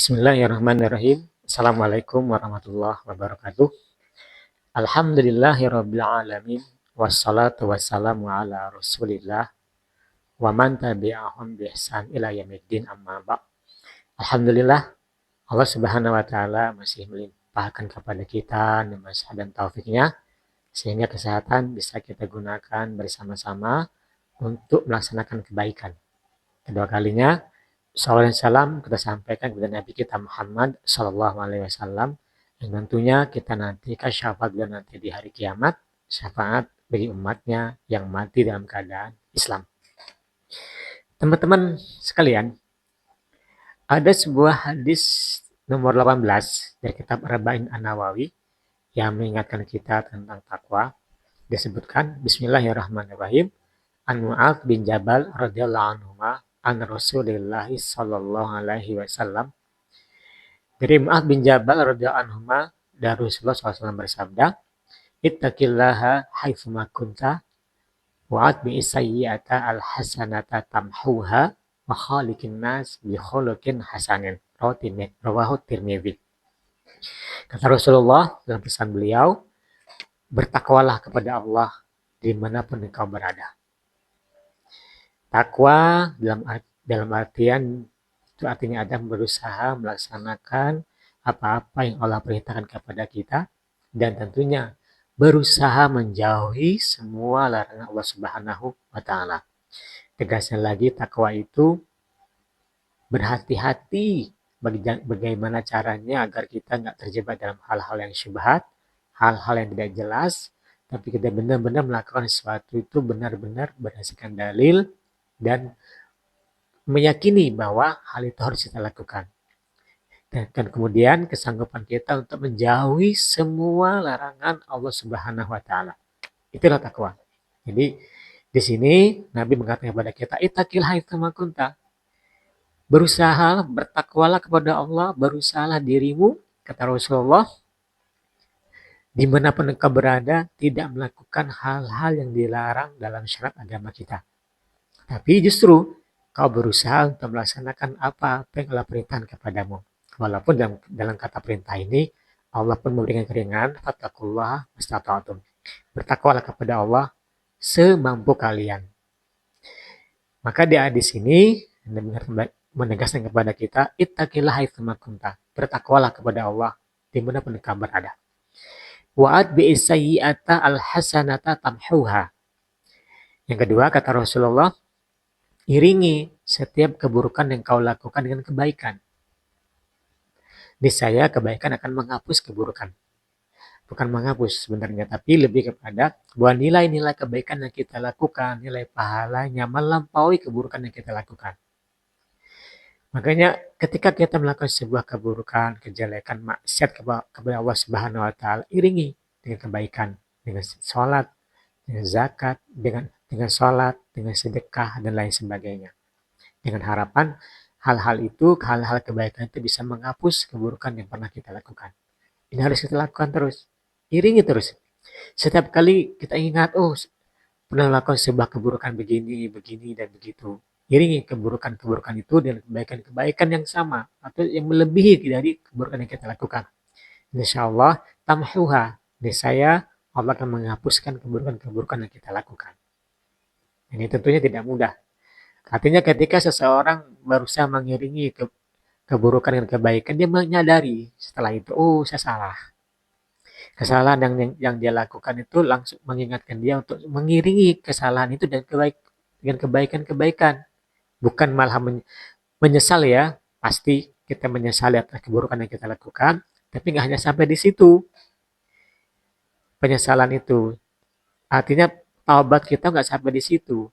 Bismillahirrahmanirrahim. Assalamualaikum warahmatullahi wabarakatuh. Alhamdulillahirabbil alamin wassalatu wassalamu ala Rasulillah wa man tabi'ahum bi ihsan ila yaumiddin amma ba'd. Alhamdulillah Allah Subhanahu wa taala masih melimpahkan kepada kita nikmat dan taufiknya sehingga kesehatan bisa kita gunakan bersama-sama untuk melaksanakan kebaikan. Kedua kalinya Salawat dan salam kita sampaikan kepada Nabi kita Muhammad Sallallahu Alaihi Wasallam yang tentunya kita nantikan syafaat beliau nanti di hari kiamat, syafaat bagi umatnya yang mati dalam keadaan Islam. Teman-teman sekalian, ada sebuah hadis nomor 18 dari kitab Arba'in An-Nawawi yang mengingatkan kita tentang takwa. Disebutkan Bismillahirrahmanirrahim. An Mu'adz bin Jabal radhiyallahu anhu an Rasulillah sallallahu alaihi wasallam. Dari Mu'adz bin Jabal radhiyallahu anhu dari Rasulullah SAW bersabda, Ittaqillaha haitsuma kunta wa'at bi sayyi'ata al-hasanata tamhuha wa khaliqin nas bi khuluqin hasanin. Rawahu Tirmidzi. Kata Rasulullah dalam pesan beliau, bertakwalah kepada Allah dimanapun engkau berada. Takwa dalam artian itu artinya ada berusaha melaksanakan apa-apa yang Allah perintahkan kepada kita dan tentunya berusaha menjauhi semua larangan Allah Subhanahu wa taala. Tegasnya lagi takwa itu berhati-hati bagaimana caranya agar kita nggak terjebak dalam hal-hal yang syubhat, hal-hal yang tidak jelas, tapi kita benar-benar melakukan sesuatu itu benar-benar berdasarkan dalil dan meyakini bahwa hal itu harus kita lakukan. Dan kemudian kesanggupan kita untuk menjauhi semua larangan Allah Subhanahu wa taala. Itulah takwa. Jadi di sini Nabi mengatakan kepada kita, ittaqil haitsuma kunta. Berusaha, bertakwalah kepada Allah, berusahalah dirimu, kata Rasulullah, dimanapun engkau berada, tidak melakukan hal-hal yang dilarang dalam syariat agama kita. Tapi justru kau berusaha untuk melaksanakan apa yang Allah perintahkan kepadamu. Walaupun dalam kata perintah ini, Allah pun memberikan keringanan, fattaqullaha mastata'tum. Bertakwalah kepada Allah semampu kalian. Maka di hadis ini menegaskan kepada kita, ittaqillah haitsuma kunta. Bertakwalah kepada Allah dimanapun engkau berada. Wa'ad bi'isayyi'ata al-hasanata tamhuha. Yang kedua kata Rasulullah, iringi setiap keburukan yang kau lakukan dengan kebaikan. Niscaya kebaikan akan menghapus keburukan. Bukan menghapus sebenarnya, tapi lebih kepada bahwa nilai-nilai kebaikan yang kita lakukan, nilai pahalanya melampaui keburukan yang kita lakukan. Makanya ketika kita melakukan sebuah keburukan, kejelekan, maksiat kepada Allah Subhanahu wa taala, iringi dengan kebaikan, dengan sholat, dengan zakat, dengan sholat, dengan sedekah dan lain sebagainya. Dengan harapan hal-hal kebaikan itu bisa menghapus keburukan yang pernah kita lakukan. Ini harus kita lakukan terus. Iringi terus. Setiap kali kita ingat, pernah melakukan sebuah keburukan begini, dan begitu. Iringi keburukan-keburukan itu dengan kebaikan-kebaikan yang sama atau yang melebihi dari keburukan yang kita lakukan. Insyaallah tamhuha. Niscaya Allah akan menghapuskan keburukan-keburukan yang kita lakukan. Ini tentunya tidak mudah. Artinya ketika seseorang berusaha mengiringi keburukan dengan kebaikan, dia menyadari setelah itu, saya salah. Kesalahan yang dia lakukan itu langsung mengingatkan dia untuk mengiringi kesalahan itu dengan kebaikan-kebaikan. Bukan malah menyesal ya, pasti kita menyesali atas keburukan yang kita lakukan, tapi nggak hanya sampai di situ. Penyesalan itu, artinya taubat kita nggak sampai di situ.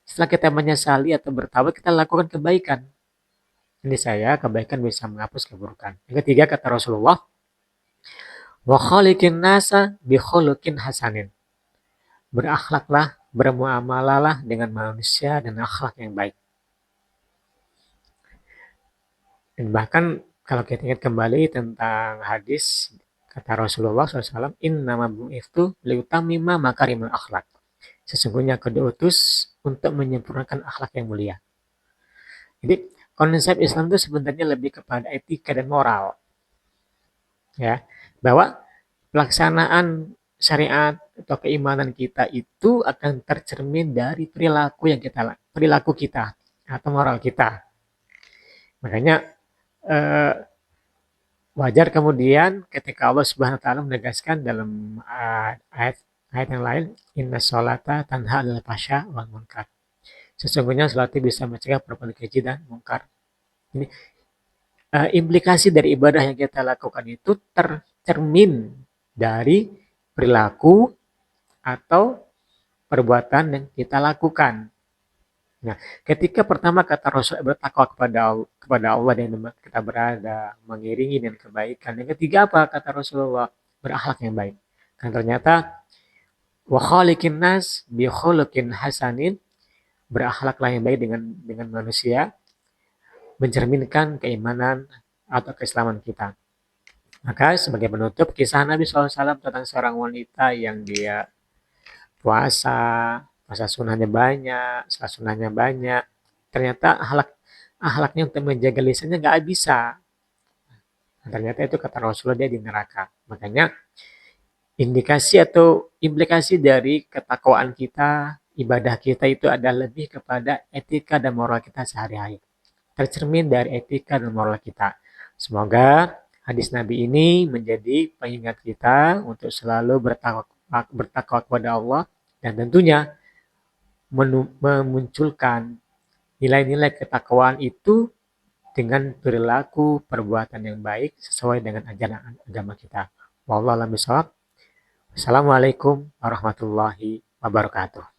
Setelah kita menyesali atau bertaubat, kita lakukan kebaikan. Ini kebaikan bisa menghapus keburukan. Yang ketiga kata Rasulullah, wa khaliqin nasa bi khuluqin hasanin. Berakhlaklah, bermuamalalah dengan manusia dan akhlak yang baik. Dan bahkan kalau kita ingat kembali tentang hadis kata Rasulullah SAW, innama bu'ithtu liutammima makarimul akhlak. Sesungguhnya aku diutus untuk menyempurnakan akhlak yang mulia. Jadi konsep Islam itu sebenarnya lebih kepada etika dan moral, ya, bahwa pelaksanaan syariat atau keimanan kita itu akan tercermin dari perilaku kita atau moral kita. Makanya eh, wajar kemudian ketika Allah Subhanahu wa taala menegaskan dalam ayat ayat yang lain, inna sholata tanha 'anil fahsya wal munkar. Sesungguhnya salat itu bisa mencegah perbuatan keji dan mungkar. Ini implikasi dari ibadah yang kita lakukan itu tercermin dari perilaku atau perbuatan yang kita lakukan. Nah, ketika pertama kata Rasul bertakwa kepada Allah dan kita berada mengiringi dengan kebaikan. Yang ketiga apa kata Rasulullah? Berakhlak yang baik. Kan ternyata wa khaliqin nas bi khuluqin hasanin, berakhlaklah yang baik dengan manusia, mencerminkan keimanan atau keislaman kita. Maka sebagai penutup kisah Nabi SAW tentang seorang wanita yang dia puasa, puasa sunnahnya banyak, sholat sunnahnya banyak. Ternyata ahlaknya untuk menjaga lisannya nggak bisa. Ternyata itu kata Rasulullah dia di neraka. Makanya indikasi atau implikasi dari ketakwaan kita, ibadah kita itu adalah lebih kepada etika dan moral kita sehari-hari. Tercermin dari etika dan moral kita. Semoga hadis Nabi ini menjadi pengingat kita untuk selalu bertakwa kepada Allah dan tentunya memunculkan nilai-nilai ketakwaan itu dengan perilaku perbuatan yang baik sesuai dengan ajaran agama kita. Wallahu a'lam bishawab. Assalamualaikum warahmatullahi wabarakatuh.